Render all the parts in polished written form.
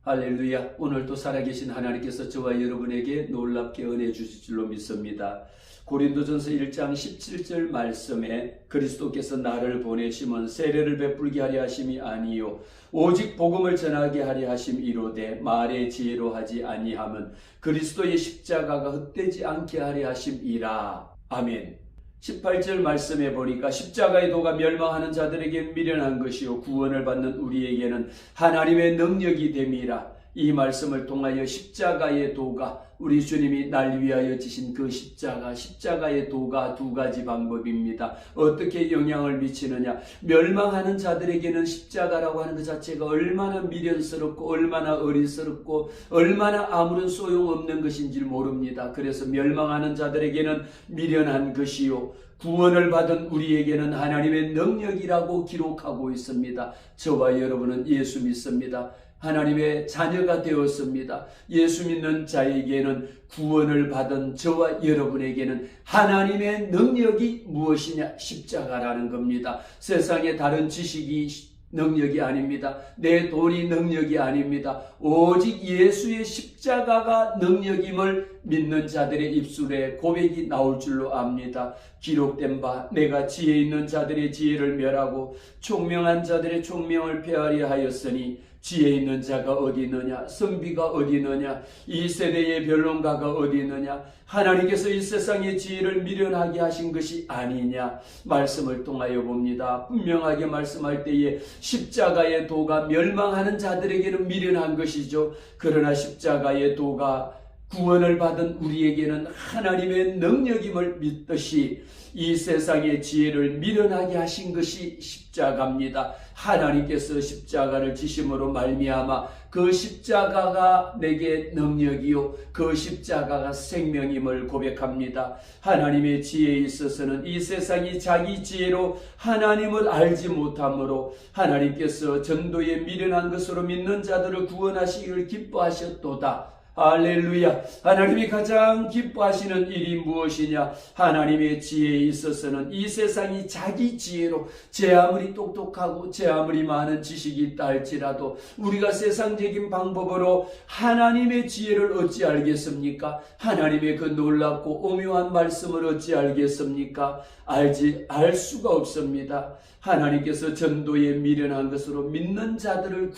할렐루야. 오늘도 살아계신 하나님께서 저와 여러분에게 놀랍게 은혜 주실 줄로 믿습니다. 고린도전서 1장 17절 말씀에 그리스도께서 나를 보내심은 세례를 베풀게 하려 하심이 아니요 오직 복음을 전하게 하려 하심이로되 말의 지혜로 하지 아니함은 그리스도의 십자가가 헛되지 않게 하려 하심이라. 아멘. 18절 말씀에 보니까 십자가의 도가 멸망하는 자들에게 미련한 것이요 구원을 받는 우리에게는 하나님의 능력이 됨이라. 이 말씀을 통하여 십자가의 도가, 우리 주님이 날 위하여 지신 그 십자가의 도가 두 가지 방법입니다. 어떻게 영향을 미치느냐? 멸망하는 자들에게는 십자가라고 하는 그 자체가 얼마나 미련스럽고 얼마나 어리석고 얼마나 아무런 소용없는 것인지 모릅니다. 그래서 멸망하는 자들에게는 미련한 것이요 구원을 받은 우리에게는 하나님의 능력이라고 기록하고 있습니다. 저와 여러분은 예수 믿습니다. 하나님의 자녀가 되었습니다. 예수 믿는 자에게는 구원을 받은 저와 여러분에게는 하나님의 능력이 무엇이냐? 십자가라는 겁니다. 세상의 다른 지식이 능력이 아닙니다. 내 돈이 능력이 아닙니다. 오직 예수의 십자가가 능력임을 믿는 자들의 입술에 고백이 나올 줄로 압니다. 기록된 바 내가 지혜 있는 자들의 지혜를 멸하고 총명한 자들의 총명을 폐하려 하였으니 지혜 있는 자가 어디 있느냐? 선비가 어디 있느냐? 이 세대의 변론가가 어디 있느냐? 하나님께서 이 세상의 지혜를 미련하게 하신 것이 아니냐? 말씀을 통하여 봅니다. 분명하게 말씀할 때에 십자가의 도가 멸망하는 자들에게는 미련한 것이죠. 그러나 십자가의 도가 구원을 받은 우리에게는 하나님의 능력임을 믿듯이 이 세상의 지혜를 미련하게 하신 것이 십자가입니다. 하나님께서 십자가를 지심으로 말미암아 그 십자가가 내게 능력이요 그 십자가가 생명임을 고백합니다. 하나님의 지혜에 있어서는 이 세상이 자기 지혜로 하나님을 알지 못하므로 하나님께서 전도에 미련한 것으로 믿는 자들을 구원하시기를 기뻐하셨도다. 할렐루야. 하나님이 가장 기뻐하시는 일이 무엇이냐? 하나님의 지혜에 있어서는 이 세상이 자기 지혜로 제 아무리 똑똑하고 제 아무리 많은 지식이 있다 할지라도 우리가 세상적인 방법으로 하나님의 지혜를 어찌 알겠습니까? 하나님의 그 놀랍고 오묘한 말씀을 어찌 알겠습니까? 알 수가 없습니다. 하나님께서 전도에 미련한 것으로 믿는 자들을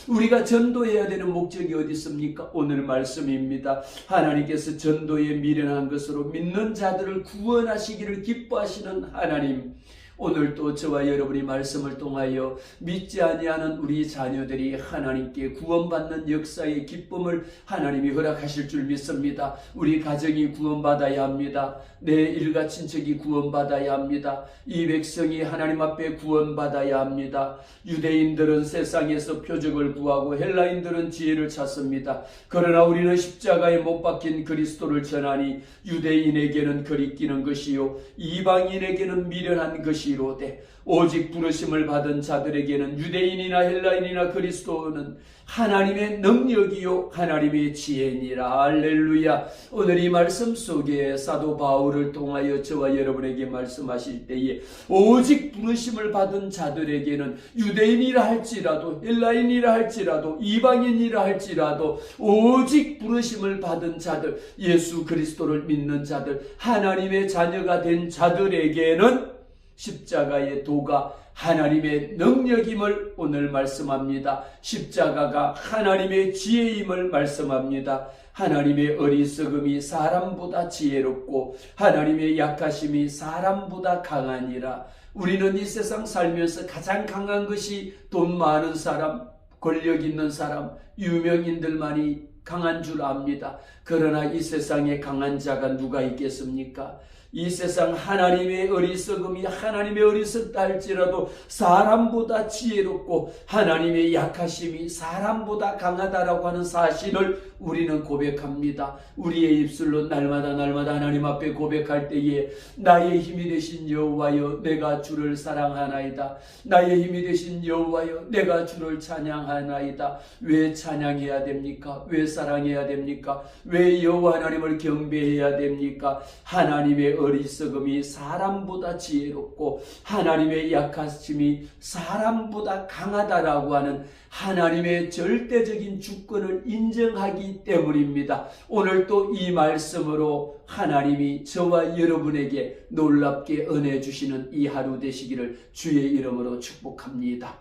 우리가 전도해야 되는 목적이 어디 있습니까? 오늘 말씀입니다. 하나님께서 전도에 미련한 것으로 믿는 자들을 구원하시기를 기뻐하시는 하나님, 오늘도 저와 여러분이 말씀을 통하여 믿지 아니하는 우리 자녀들이 하나님께 구원받는 역사의 기쁨을 하나님이 허락하실 줄 믿습니다. 우리 가정이 구원받아야 합니다. 내 일가 친척이 구원받아야 합니다. 이 백성이 하나님 앞에 구원받아야 합니다. 유대인들은 세상에서 표적을 구하고 헬라인들은 지혜를 찾습니다. 그러나 우리는 십자가에 못 박힌 그리스도를 전하니 유대인에게는 거리끼는 것이요 이방인에게는 미련한 것이로되 오직 부르심을 받은 자들에게는 유대인이나 헬라인이나 그리스도는 하나님의 능력이요 하나님의 지혜니라. 할렐루야. 오늘 이 말씀 속에 사도 바울을 통하여 저와 여러분에게 말씀하실 때에 오직 부르심을 받은 자들에게는 유대인이라 할지라도 헬라인이라 할지라도 이방인이라 할지라도 오직 부르심을 받은 자들, 예수 그리스도를 믿는 자들, 하나님의 자녀가 된 자들에게는 십자가의 도가 하나님의 능력임을 오늘 말씀합니다. 십자가가 하나님의 지혜임을 말씀합니다. 하나님의 어리석음이 사람보다 지혜롭고 하나님의 약하심이 사람보다 강하니라. 우리는 이 세상 살면서 가장 강한 것이 돈 많은 사람, 권력 있는 사람, 유명인들만이 강한 줄 압니다. 그러나 이 세상에 강한 자가 누가 있겠습니까? 이 세상 하나님의 어리석음이 하나님의 어리석다 할지라도 사람보다 지혜롭고 하나님의 약하심이 사람보다 강하다라고 하는 사실을 우리는 고백합니다. 우리의 입술로 날마다 하나님 앞에 고백할 때에 나의 힘이 되신 여호와여 내가 주를 사랑하나이다. 나의 힘이 되신 여호와여 내가 주를 찬양하나이다. 왜 찬양해야 됩니까? 왜 사랑해야 됩니까? 왜 여호와 하나님을 경배해야 됩니까? 하나님의 어리석음이 사람보다 지혜롭고 하나님의 약하심이 사람보다 강하다라고 하는 하나님의 절대적인 주권을 인정하기 때문입니다. 오늘 또 이 말씀으로 하나님이 저와 여러분에게 놀랍게 은혜 주시는 이 하루 되시기를 주의 이름으로 축복합니다.